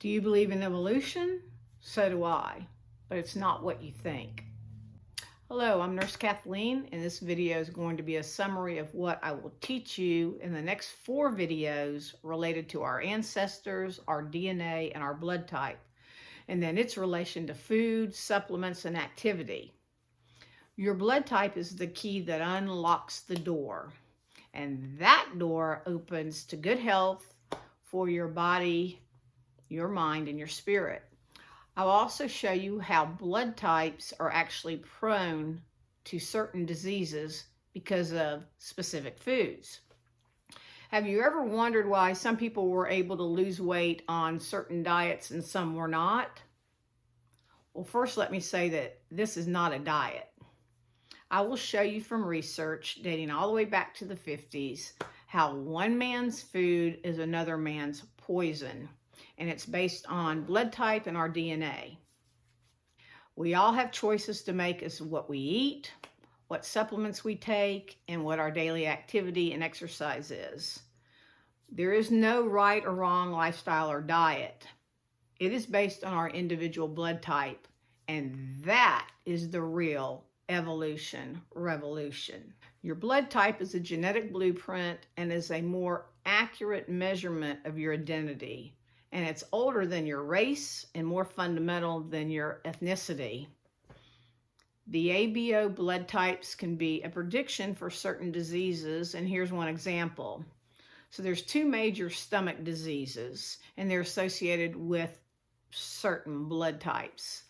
Do you believe in evolution? So do I, but it's not what you think. Hello, I'm Nurse Kathleen, and this video is going to be a summary of what I will teach you in the next 4 videos related to our ancestors, our DNA, and our blood type, and then its relation to food, supplements, and activity. Your blood type is the key that unlocks the door, and that door opens to good health for your body, your mind, and your spirit. I'll also show you how blood types are actually prone to certain diseases because of specific foods. Have you ever wondered why some people were able to lose weight on certain diets and some were not? Well, first let me say that this is not a diet. I will show you from research dating all the way back to the 50s how one man's food is another man's poison. And it's based on blood type and our DNA. We all have choices to make as to what we eat, what supplements we take, and what our daily activity and exercise is. There is no right or wrong lifestyle or diet. It is based on our individual blood type, and that is the real evolution revolution. Your blood type is a genetic blueprint and is a more accurate measurement of your identity. And it's older than your race and more fundamental than your ethnicity. The ABO blood types can be a prediction for certain diseases, and here's one example. So there's 2 major stomach diseases, and they're associated with certain blood types.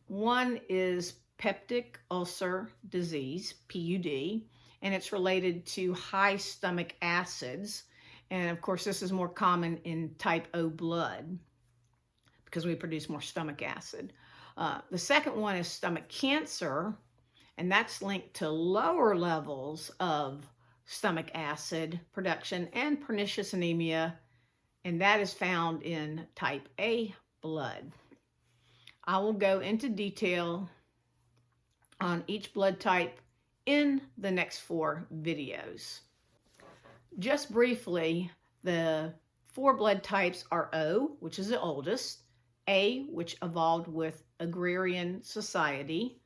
One is peptic ulcer disease, PUD, and it's related to high stomach acids. And of course, this is more common in type O blood because we produce more stomach acid. The second one is stomach cancer, and that's linked to lower levels of stomach acid production and pernicious anemia, and that is found in type A blood. I will go into detail on each blood type in the next 4 videos. Just briefly, the 4 blood types are O, which is the oldest, A, which evolved with agrarian society,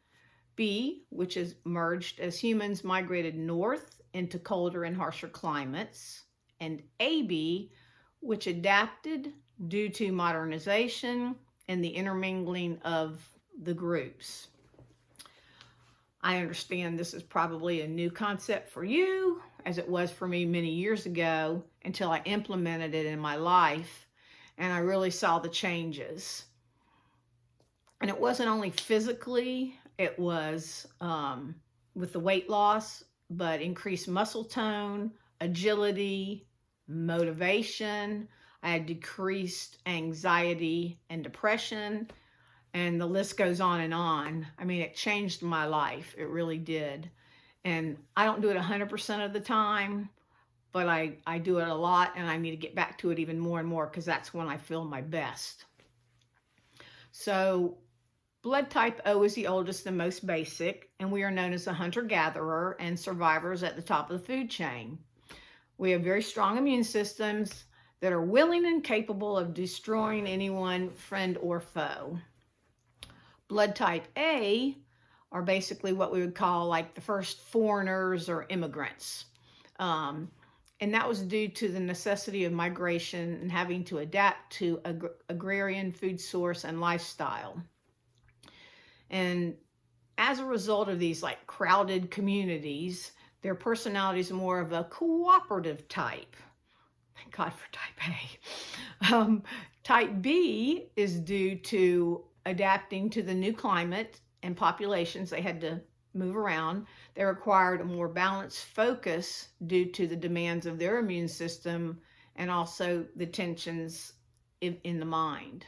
B, which is merged as humans migrated north into colder and harsher climates, and AB, which adapted due to modernization and the intermingling of the groups. I understand this is probably a new concept for you, as it was for me many years ago, until I implemented it in my life and I really saw the changes. And it wasn't only physically, it was with the weight loss, but increased muscle tone, agility, motivation. I had decreased anxiety and depression, and the list goes on and on. I mean, it changed my life. It really did. And I don't do it 100% of the time, but I do it a lot, and I need to get back to it even more and more because that's when I feel my best. So blood type O is the oldest and most basic, and we are known as the hunter-gatherer and survivors at the top of the food chain. We have very strong immune systems that are willing and capable of destroying anyone, friend or foe. Blood type A are basically what we would call like the first foreigners or immigrants. And that was due to the necessity of migration and having to adapt to agrarian food source and lifestyle. And as a result of these like crowded communities, their personalities are more of a cooperative type. Thank God for type A. Type B is due to adapting to the new climate and populations. They had to move around. They required a more balanced focus due to the demands of their immune system and also the tensions in the mind.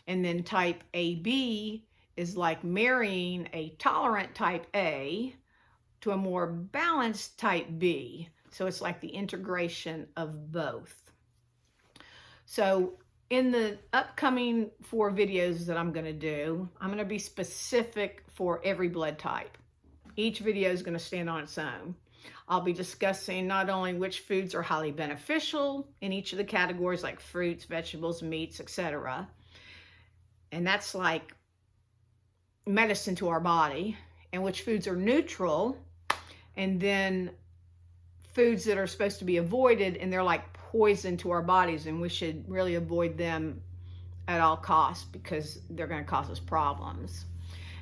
And then type AB is like marrying a tolerant type A to a more balanced type B. So it's like the integration of both. So in the upcoming 4 videos that I'm going to do, I'm going to be specific for every blood type. Each video is going to stand on its own. I'll be discussing not only which foods are highly beneficial in each of the categories like fruits, vegetables, meats, etc. And that's like medicine to our body, and which foods are neutral, and then foods that are supposed to be avoided and they're like poison to our bodies and we should really avoid them at all costs because they're going to cause us problems.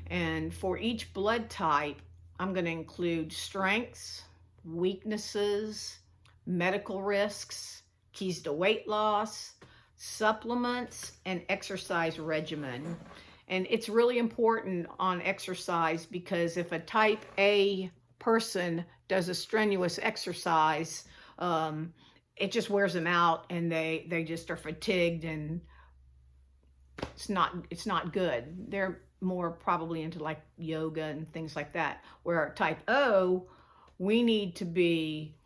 And for each blood type, I'm going to include strengths, weaknesses, medical risks, keys to weight loss, supplements, and exercise regimen. And it's really important on exercise because if a type A person does a strenuous exercise, it just wears them out and they just are fatigued and it's not good. They're more probably into like yoga and things like that. Where type O, we need to be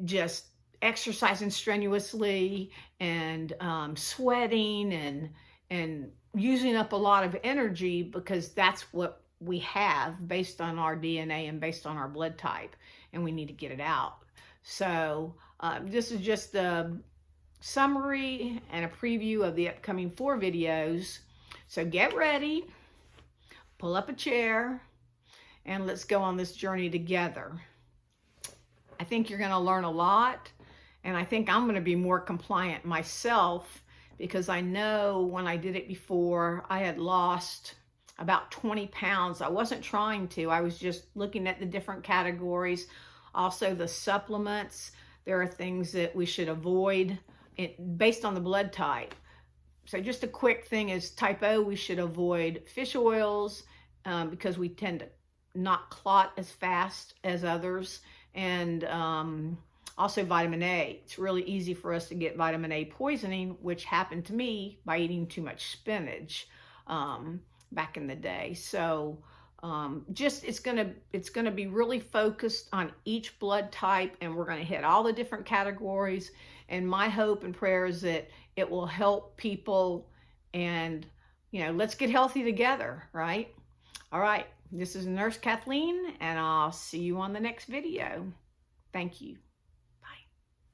just exercising strenuously and sweating and using up a lot of energy because that's what we have based on our DNA and based on our blood type, and we need to get it out. So this is just a summary and a preview of the upcoming 4 videos. So get ready, pull up a chair, and let's go on this journey together. I think you're going to learn a lot, and I think I'm going to be more compliant myself because I know when I did it before, I had lost about 20 pounds. I wasn't trying to. I was just looking at the different categories. Also, the supplements. There are things that we should avoid based on the blood type. So just a quick thing is type O, we should avoid fish oils because we tend to not clot as fast as others. And also vitamin A. It's really easy for us to get vitamin A poisoning, which happened to me by eating too much spinach back in the day. So just it's gonna be really focused on each blood type, and we're gonna hit all the different categories. And my hope and prayer is that it will help people, and let's get healthy together, right? All right, this is Nurse Kathleen, and I'll see you on the next video. Thank you.